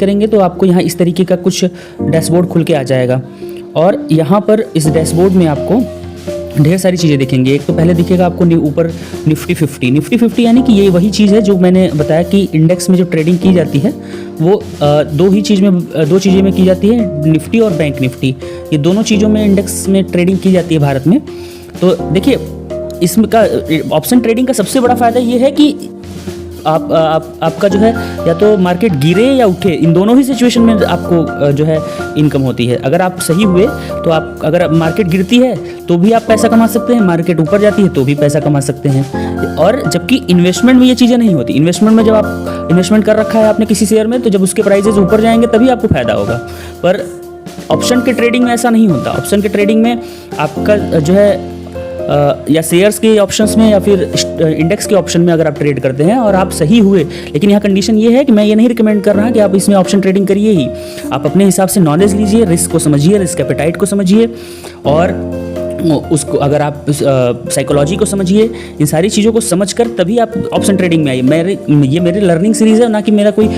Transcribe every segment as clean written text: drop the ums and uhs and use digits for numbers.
करेंगे तो आपको यहाँ इस तरीके का कुछ डैशबोर्ड खुल के आ जाएगा। और यहाँ पर इस डैशबोर्ड में आपको ढेर सारी चीज़ें दिखेंगी। एक तो पहले दिखेगा आपको ऊपर निफ्टी 50 यानी कि ये वही चीज़ है जो मैंने बताया कि इंडेक्स में जो ट्रेडिंग की जाती है वो दो चीज़ें में की जाती है, निफ्टी और बैंक निफ्टी। ये दोनों चीज़ों में इंडेक्स में ट्रेडिंग की जाती है भारत में। तो देखिए इसमें का ऑप्शन ट्रेडिंग का सबसे बड़ा फ़ायदा ये है कि आपका जो है या तो मार्केट गिरे या उठे, इन दोनों ही सिचुएशन में आपको जो है इनकम होती है। अगर आप सही हुए तो आप, अगर मार्केट गिरती है तो भी आप पैसा कमा सकते हैं, मार्केट ऊपर जाती है तो भी पैसा कमा सकते हैं। और जबकि इन्वेस्टमेंट में ये चीज़ें नहीं होती। इन्वेस्टमेंट में जब आप इन्वेस्टमेंट कर रखा है आपने किसी शेयर में, तो जब उसके प्राइसेस ऊपर जाएंगे तभी आपको फायदा होगा। पर ऑप्शन के ट्रेडिंग में ऐसा नहीं होता। ऑप्शन के ट्रेडिंग में आपका जो है या शेयर्स के ऑप्शंस में या फिर इंडेक्स के ऑप्शन में अगर आप ट्रेड करते हैं और आप सही हुए, लेकिन यहाँ कंडीशन ये है कि मैं ये नहीं रिकमेंड कर रहा कि आप इसमें ऑप्शन ट्रेडिंग करिए ही। आप अपने हिसाब से नॉलेज लीजिए, रिस्क को समझिए, रिस्क एपेटाइट को समझिए, और उसको अगर आप साइकोलॉजी को समझिए, इन सारी चीज़ों को समझकर तभी आप ऑप्शन ट्रेडिंग में आइए। ये मेरी लर्निंग सीरीज़ है, ना कि मेरा कोई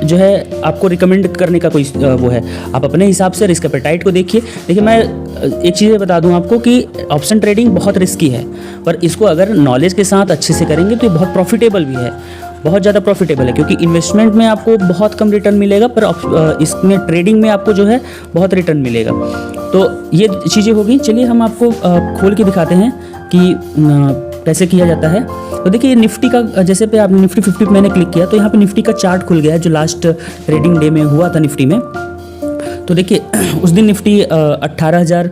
जो है आपको रिकमेंड करने का कोई वो है। आप अपने हिसाब से रिस्क एपेटाइट को देखिए। मैं एक चीज़ बता दूं आपको कि ऑप्शन ट्रेडिंग बहुत रिस्की है, पर इसको अगर नॉलेज के साथ अच्छे से करेंगे तो ये बहुत प्रॉफिटेबल भी है, बहुत ज़्यादा प्रॉफिटेबल है। क्योंकि इन्वेस्टमेंट में आपको बहुत कम रिटर्न मिलेगा, पर इसमें ट्रेडिंग में आपको जो है बहुत रिटर्न मिलेगा। तो ये चीज़ें होगी। चलिए हम आपको खोल के दिखाते हैं कि कैसे किया जाता है। तो देखिए निफ्टी का, जैसे पे आपने निफ्टी 50 पे मैंने क्लिक किया तो यहाँ पे निफ्टी का चार्ट खुल गया है जो लास्ट ट्रेडिंग डे में हुआ था निफ्टी में। तो देखिए उस दिन निफ्टी 18,000,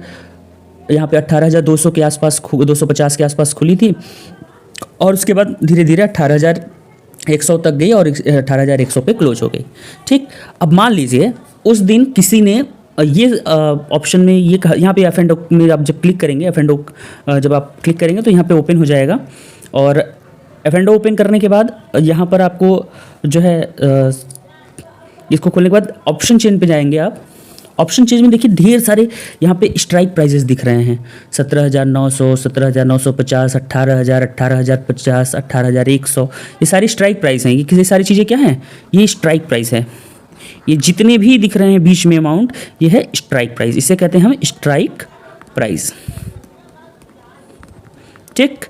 यहाँ पे 18,200 के आसपास, 250 के आसपास खुली थी, और उसके बाद धीरे धीरे 18,100 तक गई और 18,100 पे क्लोज हो गई। ठीक, अब मान लीजिए उस दिन किसी ने ये ऑप्शन में ये यहाँ पे एफ एंड ओ में आप जब क्लिक करेंगे, एफ एंड ओ जब आप क्लिक करेंगे तो यहाँ पे ओपन हो जाएगा। और एफ एंड ओ ओपन करने के बाद यहाँ पर आपको जो है इसको खोलने के बाद ऑप्शन चेन पे जाएंगे आप। ऑप्शन चेंज में देखिए ढेर सारे यहाँ पे स्ट्राइक प्राइजेस दिख रहे हैं, 17,900, 17,950, 18,000, 18,050, 18,100। ये सारी स्ट्राइक प्राइस हैं। ये सारी चीज़ें क्या हैं? ये स्ट्राइक प्राइस है। ये जितने भी दिख रहे हैं बीच में अमाउंट, ये है स्ट्राइक प्राइस। इसे कहते हैं हम स्ट्राइक प्राइस। ठीक,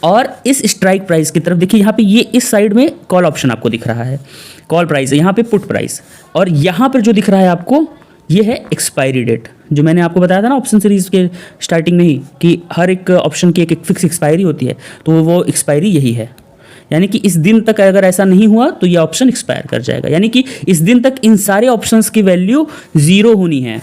और इस स्ट्राइक प्राइस की तरफ देखिए, यहाँ पे ये इस साइड में कॉल ऑप्शन आपको दिख रहा है, कॉल प्राइस है, यहाँ पे पुट प्राइस, और यहाँ पर जो दिख रहा है आपको ये है एक्सपायरी डेट। जो मैंने आपको बताया था ना ऑप्शन सीरीज के स्टार्टिंग में ही कि हर एक ऑप्शन की एक फिक्स एक्सपायरी होती है, तो वो एक्सपायरी यही है। यानी कि इस दिन तक अगर ऐसा नहीं हुआ तो ये ऑप्शन एक्सपायर कर जाएगा। यानी कि इस दिन तक इन सारे ऑप्शंस की वैल्यू 0 होनी है।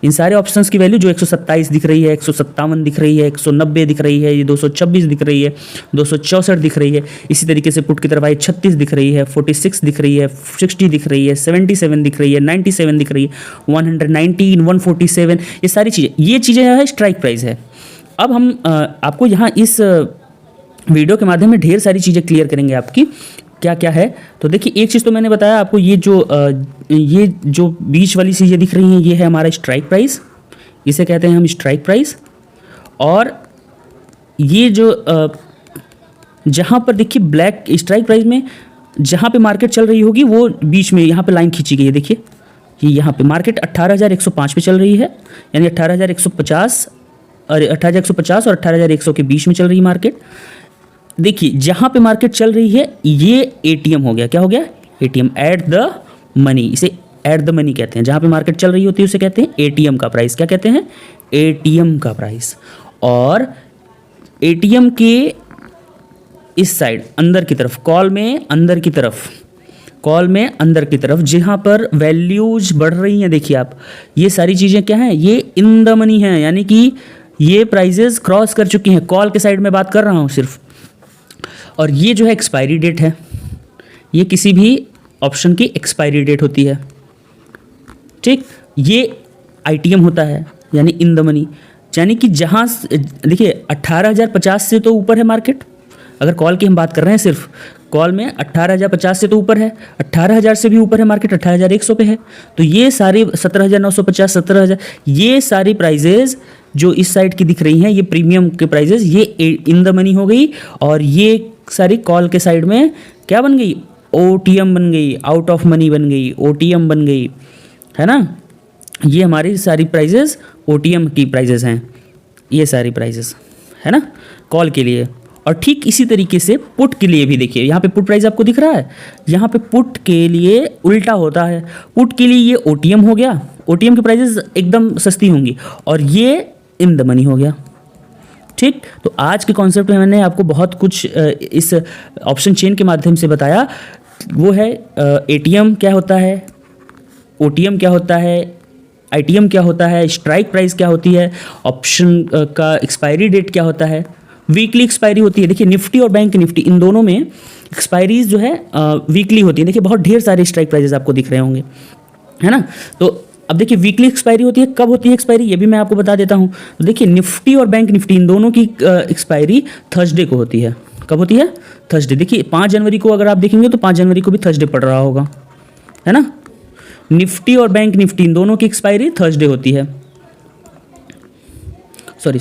इन सारे ऑप्शंस की वैल्यू जो 127 दिख रही है, 157 दिख रही है, 190 दिख रही है, ये 226 दिख रही है, 264 दिख रही है। इसी तरीके से पुट की तरफ आई 36 दिख रही है, 46 दिख रही है, 60 दिख रही है, 77 दिख रही है, 97 दिख रही है, 119, 147, ये सारी चीज़ें, ये चीज़ें है स्ट्राइक प्राइस है। अब हम आपको यहाँ इस वीडियो के माध्यम में ढेर सारी चीज़ें क्लियर करेंगे आपकी क्या क्या है। तो देखिए एक चीज़ तो मैंने बताया आपको, ये जो बीच वाली चीज़ें दिख रही हैं ये है हमारा स्ट्राइक प्राइस, इसे कहते हैं हम स्ट्राइक प्राइस। और ये जो जहाँ पर देखिए ब्लैक स्ट्राइक प्राइस में जहाँ पे मार्केट चल रही होगी वो बीच में यहाँ पे लाइन खींची गई है। देखिए ये यहाँ पे मार्केट 18,105 पे चल रही है, यानी 18,150 और 18,100 के बीच में चल रही है मार्केट। देखिए जहाँ पे मार्केट चल रही है ये एटीएम हो गया। क्या हो गया? ATM, at the money. इसे एट द मनी कहते हैं। जहाँ पे मार्केट चल रही होती है उसे कहते हैं एटीएम का प्राइस। क्या कहते हैं? एटीएम का प्राइस। और एटीएम के इस साइड अंदर की तरफ, कॉल में अंदर की तरफ जहाँ पर वैल्यूज बढ़ रही हैं, देखिए आप, ये सारी चीज़ें क्या हैं? ये इन द मनी हैं, यानी कि ये प्राइजेस क्रॉस कर चुकी हैं। कॉल के साइड में बात कर रहा हूँ सिर्फ। और ये जो है एक्सपायरी डेट है, ये किसी भी ऑप्शन की एक्सपायरी डेट होती है। ठीक, ये आईटीएम होता है, यानी इन द मनी, यानी कि जहाँ देखिए 18,050 से तो ऊपर है मार्केट। अगर कॉल की हम बात कर रहे हैं सिर्फ, कॉल में 18,050 से तो ऊपर है, 18,000 से भी ऊपर है मार्केट, 18,100 पे है। तो ये सारी 17,950, 17,000, ये सारी प्राइजेज जो इस साइड की दिख रही हैं, ये प्रीमियम के प्राइजेज, ये इन द मनी हो गई। और ये सारी कॉल के साइड में क्या बन गई? OTM बन गई, आउट ऑफ मनी बन गई, OTM बन गई, है ना। ये हमारी सारी प्राइजेस OTM की प्राइजेस हैं, ये सारी प्राइजेस, है ना, कॉल के लिए। और ठीक इसी तरीके से पुट के लिए भी देखिए, यहाँ पे पुट प्राइस आपको दिख रहा है, यहाँ पे पुट के लिए उल्टा होता है। पुट के लिए ये OTM हो गया, OTM की प्राइजेस एकदम सस्ती होंगी, और ये इन द मनी हो गया। ठीक, तो आज के कॉन्सेप्ट में मैंने आपको बहुत कुछ इस ऑप्शन चेन के माध्यम से बताया। वो है ATM क्या होता है, OTM क्या होता है, ITM क्या होता है, स्ट्राइक प्राइस क्या होती है, ऑप्शन का एक्सपायरी डेट क्या होता है, वीकली एक्सपायरी होती है। देखिए निफ्टी और बैंक निफ्टी इन दोनों में एक्सपायरीज जो है वीकली होती है। देखिए बहुत ढेर सारे स्ट्राइक प्राइजेस आपको दिख रहे होंगे, है ना। तो अब देखिए वीकली एक्सपायरी होती है, कब होती है एक्सपायरी, ये भी मैं आपको बता देता हूँ। तो देखिए निफ्टी और बैंक निफ्टी इन दोनों की एक्सपायरी थर्सडे को होती है। कब होती है? थर्सडे। देखिए 5 जनवरी को अगर आप देखेंगे तो 5 जनवरी को भी थर्सडे पड़ रहा होगा, है ना। निफ्टी और बैंक निफ्टी इन दोनों की एक्सपायरी थर्सडे होती है। सॉरी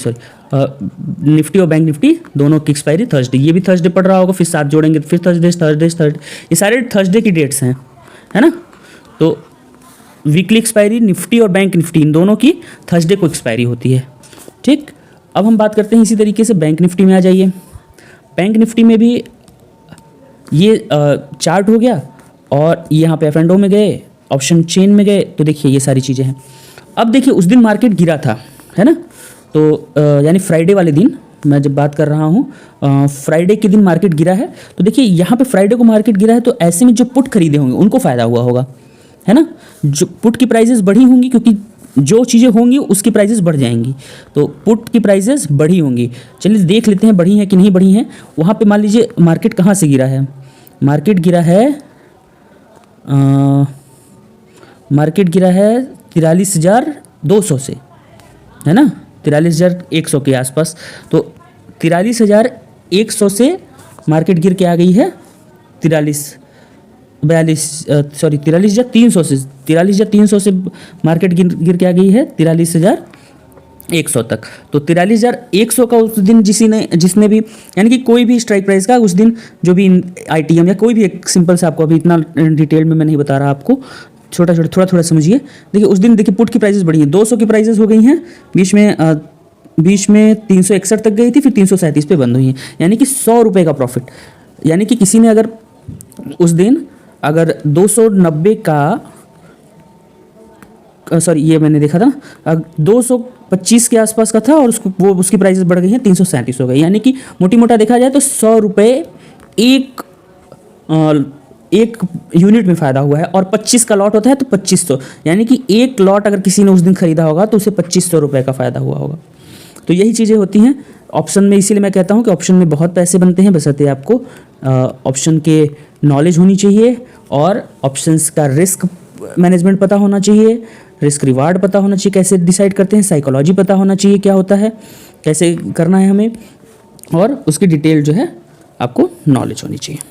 निफ्टी और बैंक निफ्टी दोनों की एक्सपायरी थर्सडे, ये भी थर्सडे पड़ रहा होगा, फिर साथ जोड़ेंगे तो फिर थर्सडे, ये सारे थर्सडे की डेट्स हैं, है ना। तो वीकली एक्सपायरी निफ्टी और बैंक निफ्टी इन दोनों की थर्सडे को एक्सपायरी होती है। ठीक, अब हम बात करते हैं इसी तरीके से बैंक निफ्टी में आ जाइए। बैंक निफ्टी में भी ये चार्ट हो गया, और यहाँ पे F&O में गए, ऑप्शन चेन में गए, तो देखिए ये सारी चीज़ें हैं। अब देखिए उस दिन मार्केट गिरा था, है ना, तो यानी फ्राइडे वाले दिन मैं जब बात कर रहा हूँ, फ्राइडे के दिन मार्केट गिरा है। तो देखिए यहाँ पे फ्राइडे को मार्केट गिरा है, तो ऐसे में जो पुट खरीदे होंगे उनको फ़ायदा हुआ होगा, है ना। जो पुट की प्राइजेस बढ़ी होंगी, क्योंकि जो चीज़ें होंगी उसकी प्राइजेस बढ़ जाएंगी, तो पुट की प्राइजेस बढ़ी होंगी। चलिए देख लेते हैं बढ़ी हैं कि नहीं बढ़ी हैं। वहाँ पे मान लीजिए मार्केट कहाँ से गिरा है, मार्केट गिरा है 43,200 से, है ना, 43,100 के आसपास। तो 43,100 से मार्केट गिर के आ गई है 43,300 से मार्केट गिर के आ गई है 43,100 तक। तो 43,100 का उस दिन जिसने भी, यानी कि कोई भी स्ट्राइक प्राइस का उस दिन जो भी ITM या कोई भी एक सिंपल से, आपको अभी इतना डिटेल में मैं नहीं बता रहा आपको, थोड़ा समझिए। देखिए उस दिन देखिए पुट की प्राइसेस बढ़ी हैं, 200 की प्राइसेस हो गई हैं, बीच में 361 तक गई थी, फिर 337 पे बंद हुई हैं, यानी कि 100 रुपये का प्रॉफिट। यानी कि किसी ने अगर उस दिन अगर 290 का, सॉरी ये मैंने देखा था 225 के आसपास का था, और उसकी प्राइसेस बढ़ गई हैं 337 हो गई, यानी कि मोटी मोटा देखा जाए तो 100 रुपये एक यूनिट में फ़ायदा हुआ है। और 25 का लॉट होता है तो 2500, यानी कि एक लॉट अगर किसी ने उस दिन खरीदा होगा तो उसे 2500 रुपये का फ़ायदा हुआ होगा। तो यही चीज़ें होती हैं ऑप्शन में। इसीलिए मैं कहता हूँ कि ऑप्शन में बहुत पैसे बनते हैं, बशर्ते आपको ऑप्शन के नॉलेज होनी चाहिए, और ऑप्शंस का रिस्क मैनेजमेंट पता होना चाहिए, रिस्क रिवार्ड पता होना चाहिए, कैसे डिसाइड करते हैं, साइकोलॉजी पता होना चाहिए क्या होता है, कैसे करना है हमें, और उसकी डिटेल जो है आपको नॉलेज होनी चाहिए।